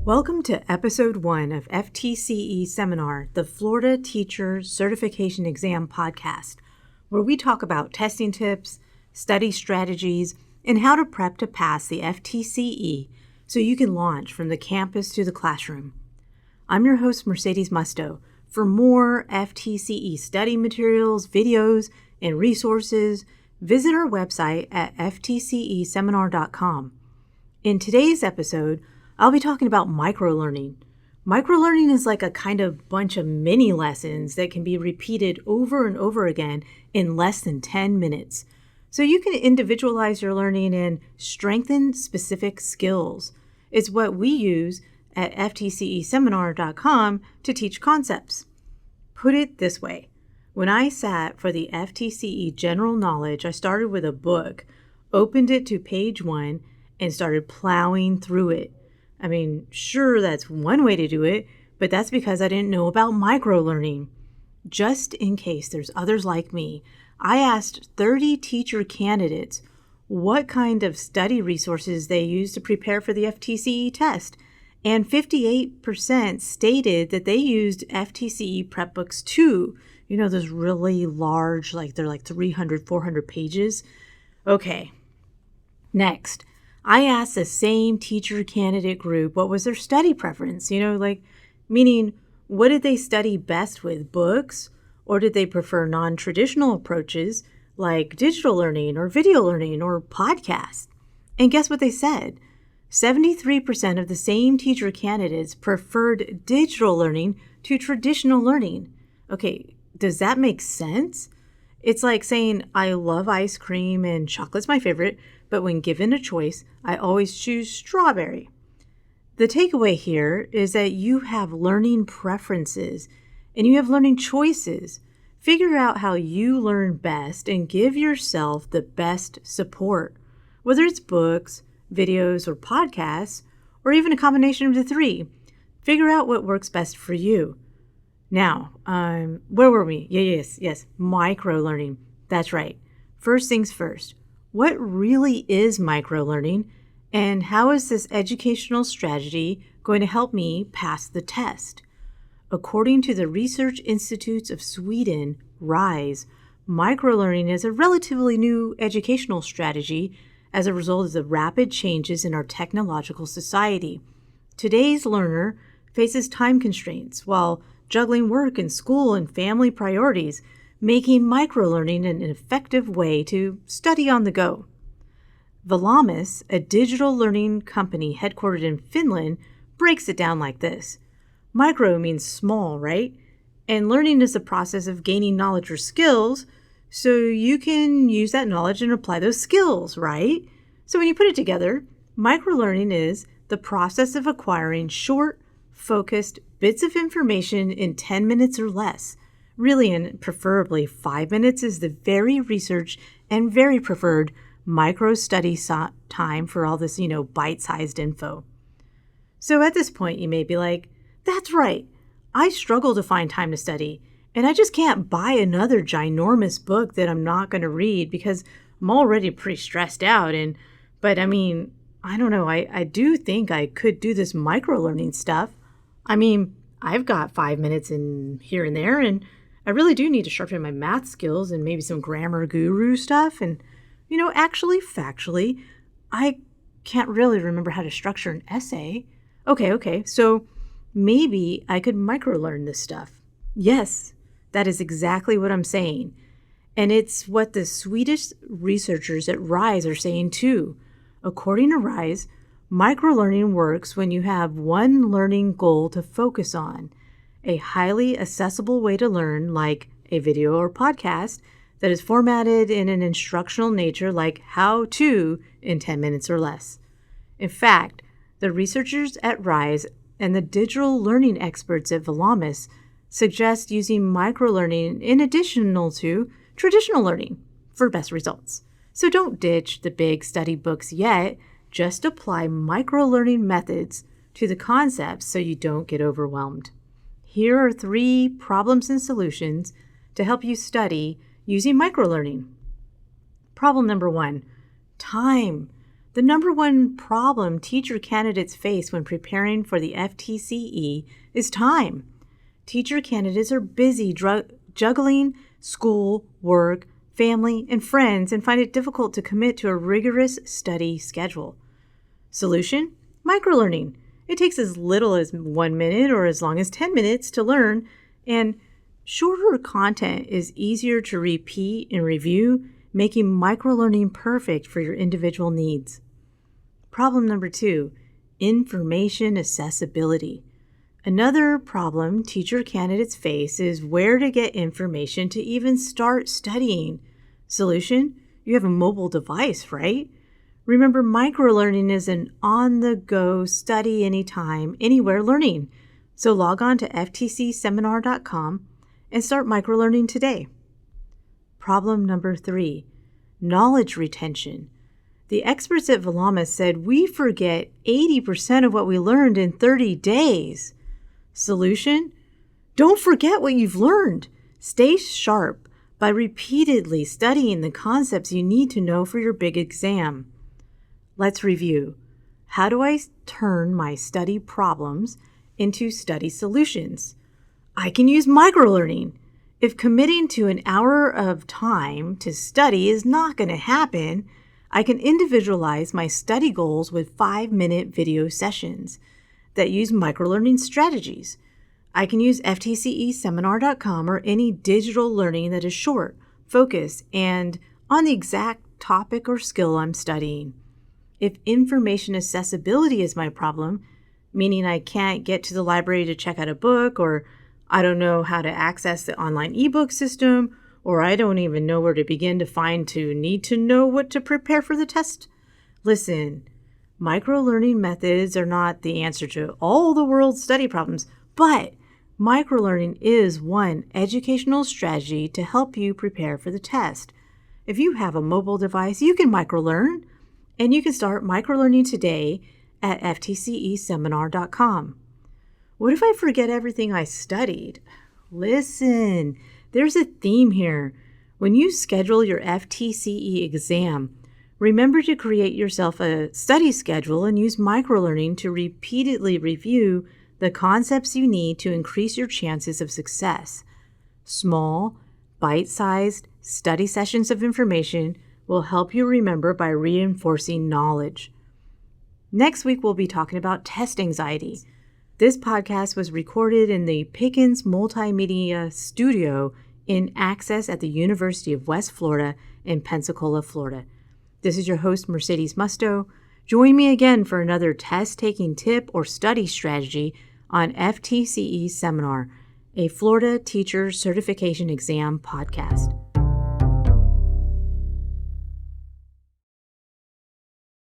Welcome to Episode 1 of FTCE Seminar, the Florida Teacher Certification Exam podcast, where we talk about testing tips, study strategies, and how to prep to pass the FTCE so you can launch from the campus to the classroom. I'm your host, Mercedes Musto. For more FTCE study materials, videos, and resources, visit our website at ftceseminar.com. In today's episode, I'll be talking about microlearning. Microlearning is like a kind of bunch of mini lessons that can be repeated over and over again in less than 10 minutes. So you can individualize your learning and strengthen specific skills. It's what we use at ftceseminar.com to teach concepts. Put it this way. When I sat for the FTCE General Knowledge, I started with a book, opened it to page 1, and started plowing through it. I mean, sure, that's one way to do it, but that's because I didn't know about microlearning. Just in case there's others like me, I asked 30 teacher candidates what kind of study resources they use to prepare for the FTCE test, and 58% stated that they used FTCE prep books too. You know, those really large, they're like 300, 400 pages. Okay, next. I asked the same teacher candidate group what was their study preference, meaning what did they study best with, books, or did they prefer non-traditional approaches like digital learning or video learning or podcasts? And guess what they said? 73% of the same teacher candidates preferred digital learning to traditional learning. Okay, does that make sense? It's like saying, I love ice cream and chocolate's my favorite, but when given a choice, I always choose strawberry. The takeaway here is that you have learning preferences and you have learning choices. Figure out how you learn best and give yourself the best support, whether it's books, videos, or podcasts, or even a combination of the three. Figure out what works best for you. Now, where were we? Yes, microlearning. That's right. First things first. What really is microlearning, and how is this educational strategy going to help me pass the test? According to the Research Institutes of Sweden, RISE, microlearning is a relatively new educational strategy as a result of the rapid changes in our technological society. Today's learner faces time constraints while juggling work and school and family priorities, making microlearning an effective way to study on the go. Valamis, a digital learning company headquartered in Finland, breaks it down like this. Micro means small, right? And learning is the process of gaining knowledge or skills, so you can use that knowledge and apply those skills, right? So when you put it together, microlearning is the process of acquiring short, focused bits of information in 10 minutes or less. Really, and preferably 5 minutes is the very researched and very preferred micro study time for all this, bite-sized info. So at this point, you may be like, that's right. I struggle to find time to study, and I just can't buy another ginormous book that I'm not going to read because I'm already pretty stressed out. But I don't know. I do think I could do this microlearning stuff. I've got 5 minutes in here and there, and I really do need to sharpen my math skills and maybe some grammar guru stuff. And, actually, factually, I can't really remember how to structure an essay. Okay. So maybe I could microlearn this stuff. Yes, that is exactly what I'm saying. And it's what the Swedish researchers at RISE are saying too. According to RISE, microlearning works when you have one learning goal to focus on. A highly accessible way to learn, like a video or podcast, that is formatted in an instructional nature like how to in 10 minutes or less. In fact, the researchers at RISE and the digital learning experts at Valamis suggest using microlearning in addition to traditional learning for best results. So don't ditch the big study books yet, just apply microlearning methods to the concepts so you don't get overwhelmed. Here are 3 problems and solutions to help you study using microlearning. Problem number 1, time. The number one problem teacher candidates face when preparing for the FTCE is time. Teacher candidates are busy juggling school, work, family, and friends and find it difficult to commit to a rigorous study schedule. Solution? Microlearning. It takes as little as 1 minute or as long as 10 minutes to learn, and shorter content is easier to repeat and review, making microlearning perfect for your individual needs. Problem number 2, information accessibility. Another problem teacher candidates face is where to get information to even start studying. Solution? You have a mobile device, right? Remember, microlearning is an on-the-go, study anytime, anywhere learning. So log on to ftcseminar.com and start microlearning today. Problem number 3, knowledge retention. The experts at Valamas said we forget 80% of what we learned in 30 days. Solution? Don't forget what you've learned. Stay sharp by repeatedly studying the concepts you need to know for your big exam. Let's review. How do I turn my study problems into study solutions? I can use microlearning. If committing to an hour of time to study is not going to happen, I can individualize my study goals with 5-minute video sessions that use microlearning strategies. I can use FTCEseminar.com or any digital learning that is short, focused, and on the exact topic or skill I'm studying. If information accessibility is my problem, meaning I can't get to the library to check out a book, or I don't know how to access the online ebook system, or I don't even know where to begin to need to know what to prepare for the test. Listen, microlearning methods are not the answer to all the world's study problems, but microlearning is one educational strategy to help you prepare for the test. If you have a mobile device, you can microlearn, and you can start microlearning today at ftceseminar.com. What if I forget everything I studied? Listen, there's a theme here. When you schedule your FTCE exam, remember to create yourself a study schedule and use microlearning to repeatedly review the concepts you need to increase your chances of success. Small, bite-sized study sessions of information will help you remember by reinforcing knowledge. Next week, we'll be talking about test anxiety. This podcast was recorded in the Pickens Multimedia Studio in Access at the University of West Florida in Pensacola, Florida. This is your host, Mercedes Musto. Join me again for another test-taking tip or study strategy on FTCE Seminar, a Florida Teacher Certification Exam podcast.